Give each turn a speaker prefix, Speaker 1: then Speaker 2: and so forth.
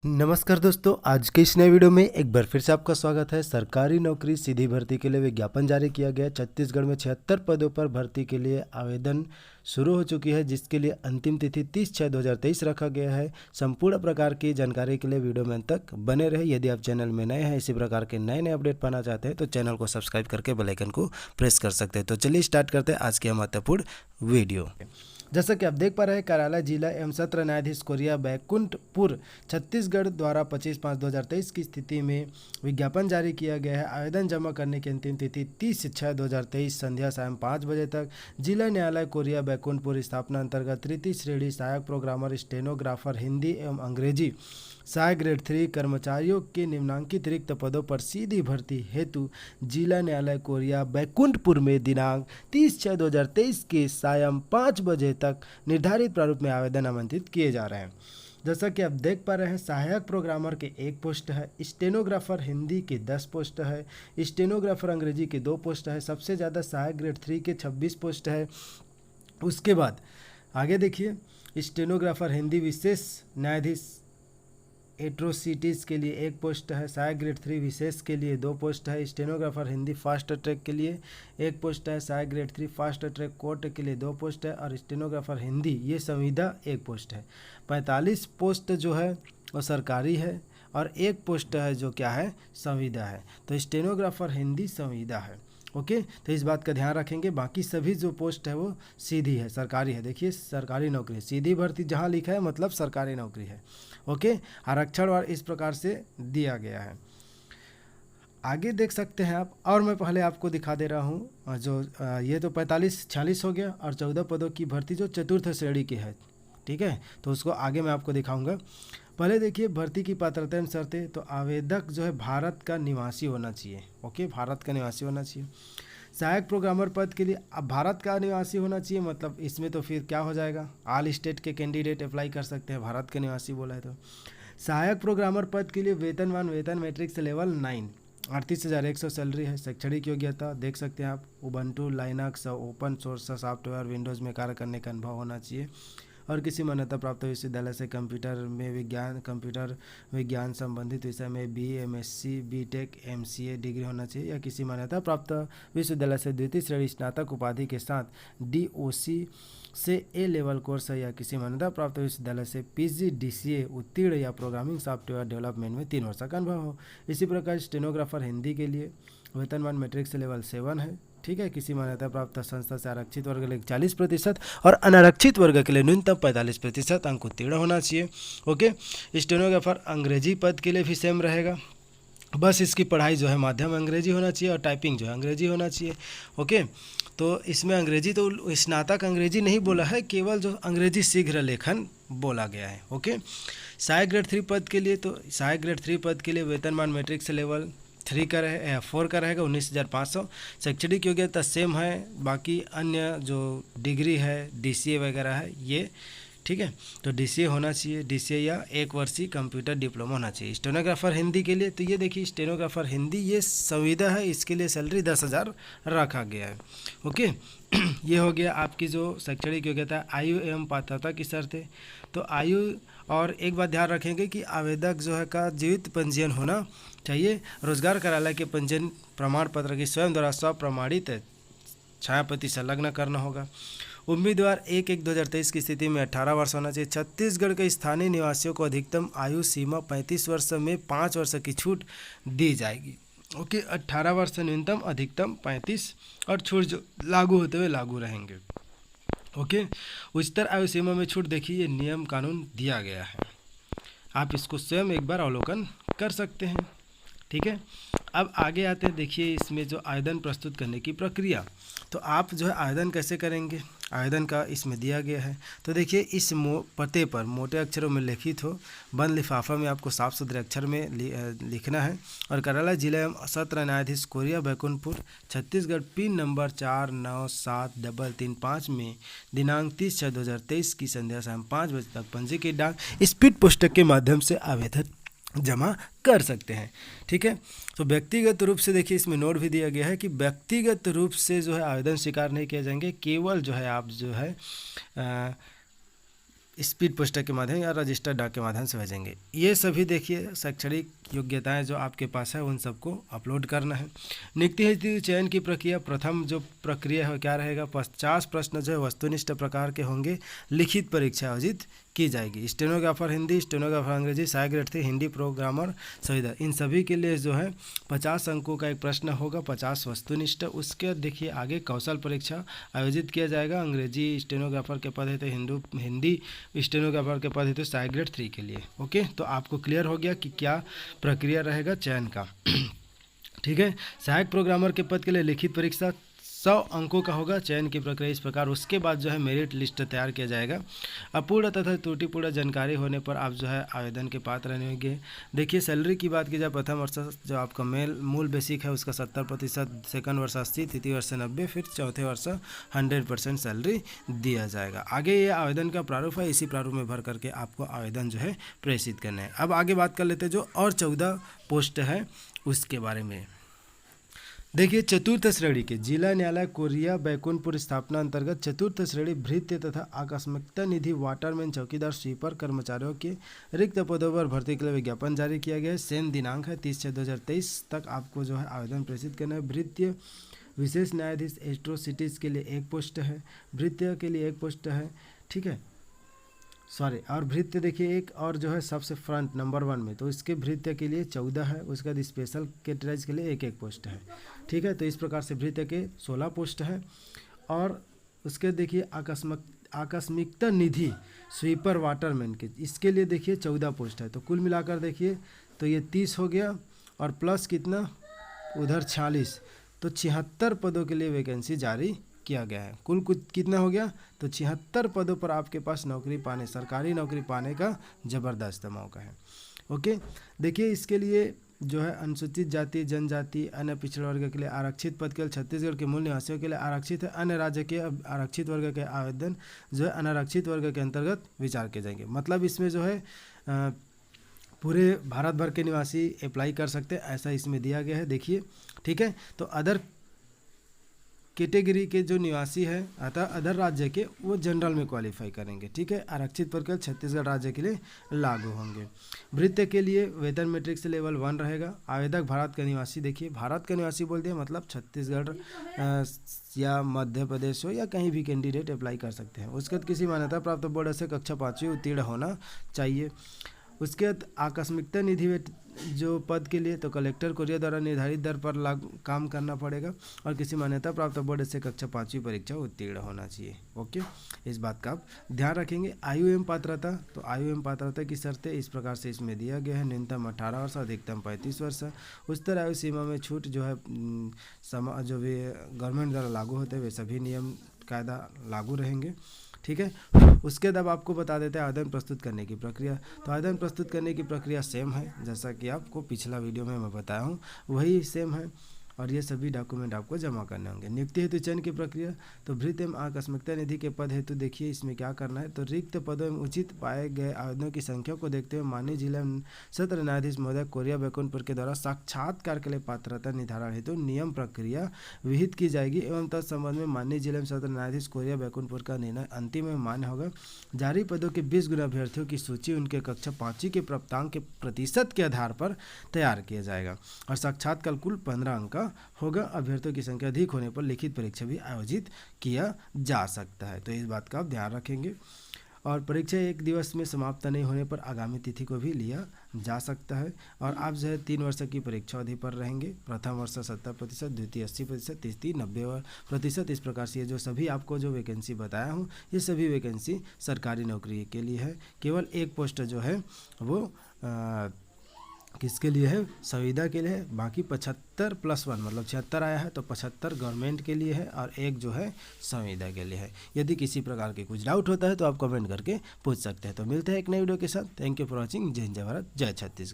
Speaker 1: नमस्कार दोस्तों, आज के इस नए वीडियो में एक बार फिर से आपका स्वागत है। सरकारी नौकरी सीधी भर्ती के लिए विज्ञापन जारी किया गया। छत्तीसगढ़ में 76 पदों पर भर्ती के लिए आवेदन शुरू हो चुकी है, जिसके लिए अंतिम तिथि 30/6/2023 रखा गया है। संपूर्ण प्रकार की जानकारी के लिए वीडियो में अंत तक बने रहे। यदि आप चैनल में नए हैं, इसी प्रकार के नए नए अपडेट पाना चाहते हैं तो चैनल को सब्सक्राइब करके बेल आइकन को प्रेस कर सकते हैं। तो चलिए स्टार्ट करते हैं आज की महत्वपूर्ण वीडियो। जैसा कि आप देख पा रहे हैं, कार्यालय जिला एवं सत्र न्यायाधीश कोरिया बैकुंठपुर छत्तीसगढ़ द्वारा 25/5/2023 की स्थिति में विज्ञापन जारी किया गया है। आवेदन जमा करने की अंतिम तिथि 30/6/2023 संध्या सायं 5 बजे तक। जिला न्यायालय कोरिया बैकुंठपुर स्थापना अंतर्गत तृतीय श्रेणी सहायक प्रोग्रामर, स्टेनोग्राफर, हिंदी एवं अंग्रेजी सहायक ग्रेड 3 कर्मचारियों के निम्नांकित रिक्त पदों पर सीधी भर्ती हेतु जिला न्यायालय कोरिया बैकुंठपुर में दिनांक 30/6/2023 के सायं 5 बजे तक निर्धारित प्रारूप में आवेदन आमंत्रित किए जा रहे हैं। जैसा कि आप देख पा रहे हैं, सहायक प्रोग्रामर के 1 पोस्ट है, स्टेनोग्राफर हिंदी के 10 पोस्ट है, स्टेनोग्राफर अंग्रेजी के 2 पोस्ट है। सबसे ज़्यादा सहायक ग्रेड 3 के 26 पोस्ट है। उसके बाद आगे देखिए, स्टेनोग्राफर हिंदी विशेष न्यायाधीश एट्रोसिटीज़ के लिए 1 पोस्ट है। सहायक ग्रेड 3 विशेष के लिए 2 पोस्ट है। स्टेनोग्राफर हिंदी फास्ट ट्रैक के लिए 1 पोस्ट है। सहायक ग्रेड 3 फास्ट ट्रैक कोर्ट के लिए 2 पोस्ट है। और स्टेनोग्राफर हिंदी ये संविदा 1 पोस्ट है। 45 पोस्ट जो है वो सरकारी है और 1 पोस्ट है जो क्या है, संविदा है। तो स्टेनोग्राफर हिंदी संविदा है। ओके, तो इस बात का ध्यान रखेंगे। बाकी सभी जो पोस्ट है वो सीधी है, सरकारी है। देखिए, सरकारी नौकरी, सीधी भर्ती जहाँ लिखा है मतलब सरकारी नौकरी है। ओके, आरक्षण और इस प्रकार से दिया गया है। आगे देख सकते हैं आप, और मैं पहले आपको दिखा दे रहा हूँ जो ये तो 45-46 हो गया, और 14 पदों की भर्ती जो चतुर्थ श्रेणी की है। ठीक है, तो उसको आगे मैं आपको दिखाऊंगा। पहले देखिए, भर्ती की पात्रता एवं शर्तें। तो आवेदक जो है भारत का निवासी होना चाहिए। ओके, भारत का निवासी होना चाहिए। सहायक प्रोग्रामर पद के लिए अब भारत का निवासी होना चाहिए, मतलब इसमें तो फिर क्या हो जाएगा, ऑल स्टेट के कैंडिडेट अप्लाई कर सकते हैं, भारत के निवासी बोला है तो। सहायक प्रोग्रामर पद के लिए वेतनमान वेतन मैट्रिक्स लेवल 9, 38,100 सैलरी है। शैक्षणिक योग्यता देख सकते हैं आप, Ubuntu, Linux, open source software, Windows में कार्य करने का अनुभव होना चाहिए। और किसी मान्यता प्राप्त विश्वविद्यालय से कंप्यूटर विज्ञान संबंधित विषय में BA, MSc, BTech, MCA degree होना चाहिए, या किसी मान्यता प्राप्त विश्वविद्यालय से द्वितीय श्रेणी स्नातक उपाधि के साथ DOC से A लेवल कोर्स है, या किसी मान्यता प्राप्त विश्वविद्यालय से PG DCA उत्तीर्ण या प्रोग्रामिंग सॉफ्टवेयर डेवलपमेंट में 3 वर्ष का अनुभव हो। इसी प्रकार स्टेनोग्राफर हिंदी के लिए वेतनमान मैट्रिक्स लेवल 7 है। ठीक है, किसी मान्यता प्राप्त संस्था से आरक्षित वर्ग के लिए 40% और अनारक्षित वर्ग के लिए न्यूनतम 45% अंक उत्तीर्ण होना चाहिए। ओके, स्टेनोग्राफर अंग्रेजी पद के लिए भी सेम रहेगा, बस इसकी पढ़ाई जो है माध्यम अंग्रेजी होना चाहिए और टाइपिंग जो है अंग्रेजी होना चाहिए। ओके, तो इसमें अंग्रेजी तो स्नातक अंग्रेजी नहीं बोला है, केवल जो अंग्रेजी शीघ्र लेखन बोला गया है। ओके, सहायक ग्रेड 3 पद के लिए, तो सहायक ग्रेड 3 पद के लिए वेतनमान मैट्रिक्स लेवल 3 का रहे 4 का रहेगा, 19,500। शैक्षणिक योग्यता सेम है, बाकी अन्य जो डिग्री है DCA वगैरह है ये। ठीक है, तो DCA होना चाहिए, DCA या 1 वर्षीय कंप्यूटर डिप्लोमा होना चाहिए। स्टेनोग्राफर हिंदी के लिए, तो ये देखिए स्टेनोग्राफर हिंदी ये संविदा है, इसके लिए सैलरी 10,000 रखा गया है। ओके, ये हो गया आपकी जो शैक्षणिक योग्यता। आयु एवं पात्रता की शर्तें। तो आयु, और एक बात ध्यान रखेंगे कि आवेदक जो है का जीवित पंजीयन होना चाहिए। रोजगार कार्यालय के पंजीयन प्रमाण पत्र की स्वयं द्वारा स्वप्रमाणित छायाप्रति संलग्न करना होगा। उम्मीदवार 1/1/2023 की स्थिति में 18 वर्ष होना चाहिए। छत्तीसगढ़ के स्थानीय निवासियों को अधिकतम आयु सीमा 35 वर्ष में 5 वर्ष की छूट दी जाएगी। ओके, 18 वर्ष न्यूनतम, अधिकतम 35, और छूट जो लागू होते हुए लागू रहेंगे। ओके, उच्चतर आयु सीमा में छूट देखिए, ये नियम कानून दिया गया है, आप इसको स्वयं एक बार अवलोकन कर सकते हैं। ठीक है, अब आगे आते हैं। देखिए, इसमें जो आवेदन प्रस्तुत करने की प्रक्रिया, तो आप जो है आवेदन कैसे करेंगे, आवेदन का इसमें दिया गया है। तो देखिए, इस पते पर मोटे अक्षरों में लिखित हो, बंद लिफाफा में आपको साफ सुथरे अक्षर में लिखना है। और कार्यालय जिला एवं सत्र न्यायाधीश Korea Baikunthpur Chhattisgarh pin number 497335 में दिनांक 30/6/2023 की संध्या शाम 5 बजे तक पंजीकृत डाक स्पीड पोस्ट के माध्यम से आवेदन जमा कर सकते हैं। ठीक है, तो व्यक्तिगत रूप से देखिए, इसमें नोट भी दिया गया है कि व्यक्तिगत रूप से जो है आवेदन स्वीकार नहीं किए जाएंगे, केवल जो है आप जो है स्पीड पोस्टर के माध्यम या रजिस्टर्ड डाक के माध्यम से भेजेंगे। ये सभी देखिए शैक्षणिक योग्यताएं जो आपके पास है उन सबको अपलोड करना है। नियुक्ति हेतु चयन की प्रक्रिया, प्रथम जो प्रक्रिया है क्या रहेगा, 50 प्रश्न जो है वस्तुनिष्ठ प्रकार के होंगे, लिखित परीक्षा आयोजित की जाएगी। स्टेनोग्राफर हिंदी, स्टेनोग्राफर अंग्रेजी, सहायक ग्रेड थे हिंदी, प्रोग्रामर संविदा, इन सभी के लिए जो है 50 अंकों का एक प्रश्न होगा, 50 वस्तुनिष्ठ। उसके देखिए आगे कौशल परीक्षा आयोजित किया जाएगा। अंग्रेजी स्टेनोग्राफर के पद है तो हिंदी स्टेनोग्राफर के पद है तो सहायक ग्रेड 3 के लिए। ओके, तो आपको क्लियर हो गया कि क्या प्रक्रिया रहेगा चयन का। ठीक है, सहायक प्रोग्रामर के पद के लिए लिखित परीक्षा 100 अंकों का होगा। चयन की प्रक्रिया इस प्रकार, उसके बाद जो है मेरिट लिस्ट तैयार किया जाएगा। अपूर्ण तथा त्रुटिपूर्ण जानकारी होने पर आप जो है आवेदन के पात्र रहेंगे। देखिए सैलरी की बात की जाए, प्रथम वर्ष जो आपका मूल बेसिक है उसका 70%, सेकंड वर्ष 80%, तृतीय वर्ष 90%, फिर चौथे वर्ष 100% सैलरी दिया जाएगा। आगे ये आवेदन का प्रारूप है, इसी प्रारूप में भर करके आपको आवेदन जो है प्रेषित करना है। अब आगे बात कर लेते हैं जो और 14 पोस्ट है उसके बारे में। देखिए चतुर्थ श्रेणी के जिला न्यायालय कोरिया बैकुंठपुर स्थापना अंतर्गत चतुर्थ श्रेणी भृत्य तथा आकस्मिकता निधि वाटरमैन चौकीदार स्वीपर कर्मचारियों के रिक्त पदों पर भर्ती के लिए विज्ञापन जारी किया गया है। सेम दिनांक है 30/6/2023 तक आपको जो है आवेदन प्रेषित करना है। भृत्य विशेष न्यायाधीश एट्रोसिटीज के लिए 1 पोस्ट है, भृत्य के लिए 1 पोस्ट है। ठीक है, और भृत्य देखिए एक और जो है सबसे फ्रंट नंबर 1 में, तो इसके भृत्य के लिए 14 है। उसके बाद स्पेशल कैटेगराइज के लिए 1 पोस्ट है। ठीक है, तो इस प्रकार से भृत्य के 16 पोस्ट है। और उसके देखिए आकस्मिकता निधि स्वीपर वाटरमैन के, इसके लिए देखिए 14 पोस्ट है। तो कुल मिलाकर देखिए तो ये 30 हो गया और प्लस कितना उधर 46, तो 76 पदों के लिए वैकेंसी जारी किया गया है। कुल कितना हो गया, तो 76 पदों पर आपके पास सरकारी नौकरी पाने का ज़बरदस्त मौका है। ओके, देखिए इसके लिए जो है अनुसूचित जाति जनजाति अन्य पिछड़े वर्ग के लिए आरक्षित पद के लिए छत्तीसगढ़ के मूल निवासियों के लिए आरक्षित है। अन्य राज्य के आरक्षित वर्ग के आवेदन जो है अनारक्षित वर्ग के अंतर्गत विचार किए जाएंगे। मतलब इसमें जो है पूरे भारत भर के निवासी अप्लाई कर सकते हैं, ऐसा इसमें दिया गया है। देखिए ठीक है, तो अदर कैटेगरी के जो निवासी है अतः अदर राज्य के वो जनरल में क्वालिफाई करेंगे। ठीक है, आरक्षित प्रकर छत्तीसगढ़ राज्य के लिए लागू होंगे। भृत्य के लिए वेतन मैट्रिक से लेवल 1 रहेगा। आवेदक भारत का निवासी, देखिए भारत का निवासी बोल दिया मतलब छत्तीसगढ़ या मध्य प्रदेश हो या कहीं भी कैंडिडेट अप्लाई कर सकते हैं। उसके बाद किसी मान्यता प्राप्त बोर्ड से कक्षा 5वीं उत्तीर्ण होना चाहिए। उसके बाद आकस्मिकता निधि जो पद के लिए तो कलेक्टर कोरिया द्वारा निर्धारित दर पर काम करना पड़ेगा और किसी मान्यता प्राप्त बोर्ड से कक्षा 5वीं परीक्षा उत्तीर्ण होना चाहिए। ओके, इस बात का आप ध्यान रखेंगे। आयु एवं पात्रता, तो आयु एवं पात्रता की शर्तें इस प्रकार से इसमें दिया गया है। न्यूनतम 18 वर्ष, अधिकतम 35 वर्ष। उच्चतर आयु सीमा में छूट जो है जो भी गवर्नमेंट द्वारा लागू होते हैं वे सभी नियम कायदा लागू रहेंगे। ठीक है, उसके बाद आपको बता देते हैं आवेदन प्रस्तुत करने की प्रक्रिया। तो आवेदन प्रस्तुत करने की प्रक्रिया सेम है जैसा कि आपको पिछला वीडियो में मैं बताया हूँ, वही सेम है और ये सभी डॉक्यूमेंट आपको जमा करने होंगे। नियुक्ति हेतु चयन की प्रक्रिया, तो भृत्य एवं आकस्मिकता निधि के पद हेतु देखिए इसमें क्या करना है। तो रिक्त पदों में उचित पाए गए आवेदनों की संख्या को देखते हुए माननीय जिला सत्र न्यायाधीश महोदय कोरिया बैकुंठपुर के द्वारा साक्षात्कार के लिए पात्रता निर्धारण हेतु नियम प्रक्रिया विहित की जाएगी एवं तत्संबंध में माननीय जिला सत्र न्यायाधीश कोरिया बैकुंठपुर का निर्णय अंतिम एवं मान्य होगा। जारी पदों के 20 गुना अभ्यर्थियों की सूची उनके कक्षा 5वीं के प्राप्तांक के प्रतिशत के आधार पर तैयार किया जाएगा और साक्षात्कार कुल 15 अंक का होगा। अभ्यर्थियों की संख्या अधिक होने पर लिखित परीक्षा भी आयोजित किया जा सकता है, तो इस बात का आप ध्यान रखेंगे। और परीक्षा एक दिवस में समाप्त नहीं होने पर आगामी तिथि को भी लिया जा सकता है। और आप जो है 3 वर्ष की परीक्षा अवधि पर रहेंगे। प्रथम वर्ष 70%, द्वितीय 80%, तीसरी 90%। इस प्रकार से ये जो सभी आपको जो वैकेंसी बताया हूँ ये सभी वैकेंसी सरकारी नौकरी के लिए है। केवल 1 पोस्ट जो है वो किसके लिए है, संविदा के लिए है। बाकी 75+1 मतलब 76 आया है तो 75 गवर्नमेंट के लिए है और 1 जो है संविदा के लिए है। यदि किसी प्रकार के कुछ डाउट होता है तो आप कमेंट करके पूछ सकते हैं। तो मिलते हैं एक नई वीडियो के साथ। Thank you for watching. जय हिंद, जय भारत, जय छत्तीसगढ़।